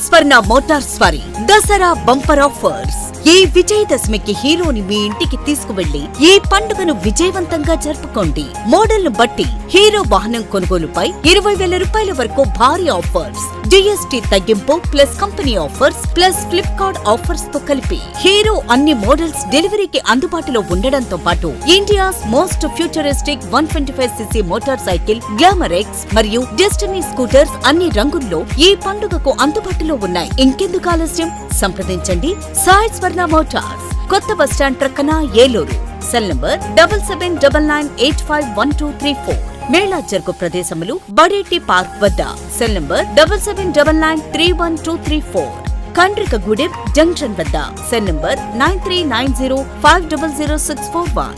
స్వర్ణ Motors వారి Dasara bumper offers. ఈ విజయదశమికి హీరోని మీ ఇంటికి తీసుకువెళ్లి ఈ పండుగను విజయవంతంగా జరుపుకోండి. మోడల్ ను బట్టి హీరో వాహనం కొనుగోలుపై 20,000 రూపాయల వరకు భారీ ఆఫర్స్, జీఎస్టీ తగ్గింపు plus company offers plus Flipkart offers తో కలిపి హీరో అన్ని మోడల్స్ డెలివరీకి అందుబాటులో ఉండడంతో పాటు India's most futuristic 125cc motor cycle glamour X మరియు డెస్టినీ స్కూటర్స్ అన్ని రంగుల్లో ఈ పండుగకు అందుబాటులో ఉన్నాయి. ఇంకెందుకు ఆలస్యం, సంప్రదించండి సాయి స్వర్ణ మోటార్స్, కొత్త బస్టాండ్ ప్రక్కన, ఏలూరు. Cell number 7799851234. మేళా జరుగు ప్రదేశములు బడేటి పార్క్ వద్ద. Cell number 7799312234. కండ్రికగూడెం జంక్షన్ వద్ద. Cell number 9390500641.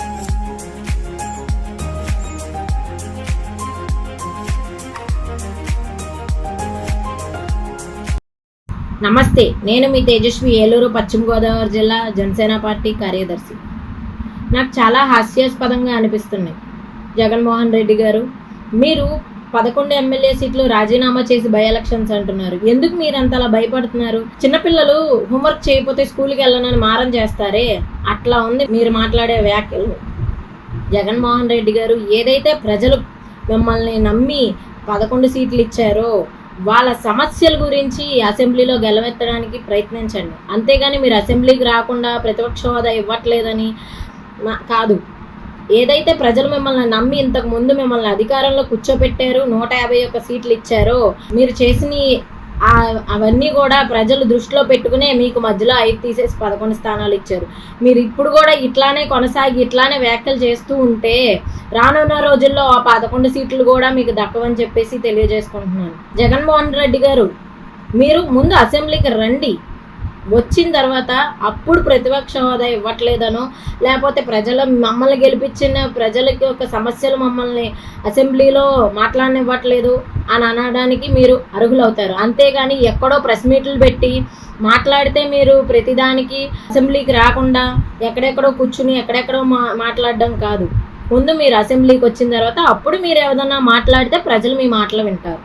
నమస్తే, నేను మీ తేజస్వి, ఏలూరు పశ్చిమ గోదావరి జిల్లా జనసేన పార్టీ కార్యదర్శి. నాకు చాలా హాస్యాస్పదంగా అనిపిస్తున్నాయి. జగన్మోహన్ రెడ్డి గారు, మీరు 11 ఎమ్మెల్యే సీట్లు రాజీనామా చేసి బై ఎలక్షన్స్ అంటున్నారు. ఎందుకు మీరు అంతలా భయపడుతున్నారు? చిన్నపిల్లలు హోంవర్క్ చేయకపోతే స్కూల్కి వెళ్ళనని మారం చేస్తారే, అట్లా ఉంది మీరు మాట్లాడే వ్యాఖ్యలు. జగన్మోహన్ రెడ్డి గారు, ఏదైతే ప్రజలు మిమ్మల్ని నమ్మి 11 సీట్లు ఇచ్చారో వాళ్ళ సమస్యల గురించి అసెంబ్లీలో గెలవెత్తడానికి ప్రయత్నించండి. అంతేగాని మీరు అసెంబ్లీకి రాకుండా ప్రతిపక్ష హోదా ఇవ్వట్లేదని కాదు. ఏదైతే ప్రజలు మిమ్మల్ని నమ్మి ఇంతకు ముందు మిమ్మల్ని అధికారంలో కూర్చోబెట్టారు, 151 సీట్లు ఇచ్చారో, మీరు చేసిన అవన్నీ కూడా ప్రజలు దృష్టిలో పెట్టుకునే మీకు మధ్యలో 5 తీసేసి 11 స్థానాలు ఇచ్చారు. మీరు ఇప్పుడు కూడా ఇట్లానే కొనసాగి ఇట్లానే వ్యాఖ్యలు చేస్తూ ఉంటే రానున్న రోజుల్లో ఆ 11 సీట్లు కూడా మీకు దక్కవని చెప్పేసి తెలియజేసుకుంటున్నాను. జగన్మోహన్ రెడ్డి గారు, మీరు ముందు అసెంబ్లీకి రండి. వచ్చిన తర్వాత అప్పుడు ప్రతిపక్ష హోదా ఇవ్వట్లేదనో, లేకపోతే మమ్మల్ని గెలిపించిన ప్రజలకి ఒక సమస్యలు మమ్మల్ని అసెంబ్లీలో మాట్లాడనివ్వట్లేదు అని అనడానికి మీరు అర్హులవుతారు. అంతేగాని ఎక్కడో ప్రెస్ మీట్లు పెట్టి మాట్లాడితే మీరు ప్రతిదానికి అసెంబ్లీకి రాకుండా ఎక్కడెక్కడో కూర్చుని ఎక్కడెక్కడో మాట్లాడడం కాదు. ముందు మీరు అసెంబ్లీకి వచ్చిన తర్వాత అప్పుడు మీరు ఏదన్నా మాట్లాడితే ప్రజలు మీ మాటలు వింటారు.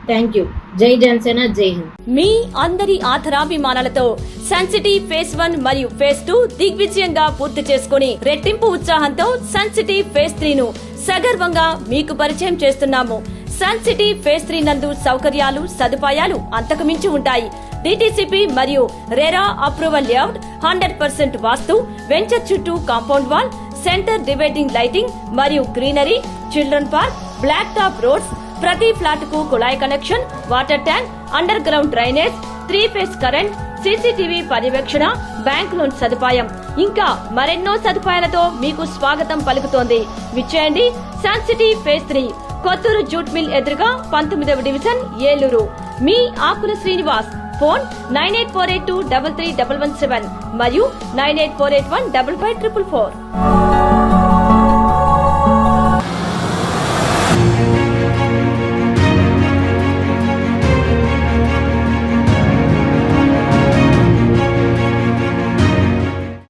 Thank you. జై జనసేన, జై హింద్. మీ అందరి ఆధారాభిమానాలతో సన్ సిటీ ఫేజ్ 1 మరియు ఫేజ్ 2 దిగ్విజయంగా పూర్తి చేసుకుని రెట్టింపు ఉత్సాహంతో సన్ సిటీ ఫేజ్ 3 ను సగర్వంగా మీకు పరిచయం చేస్తున్నాము. సన్ సిటీ ఫేజ్ 3 నందు సౌకర్యాలు, సదుపాయాలు అంతకుమించి ఉంటాయి. డిటిసిపి మరియు RERA approval layout, 100% vastu, venture చుట్టూ compound wall, centre dividing lighting మరియు greenery, children park, black top roads, ప్రతి ఫ్లాట్ కు కుళాయి connection, water tank, underground drainage, 3 phase current, CCTV పర్యవేక్షణ, బ్యాంక్ లోన్ సదుపాయం, ఇంకా మరెన్నో సదుపాయాలతో మీకు స్వాగతం పలుకుతోంది. విచ్చేయండి Sun City phase 3, Kothuru jute mill ఎదురుగా, 19వ డివిజన్, ఏలూరు. మీ ఆకుల శ్రీనివాస్. ఫోన్ 9848233117 మరియు 9848155544.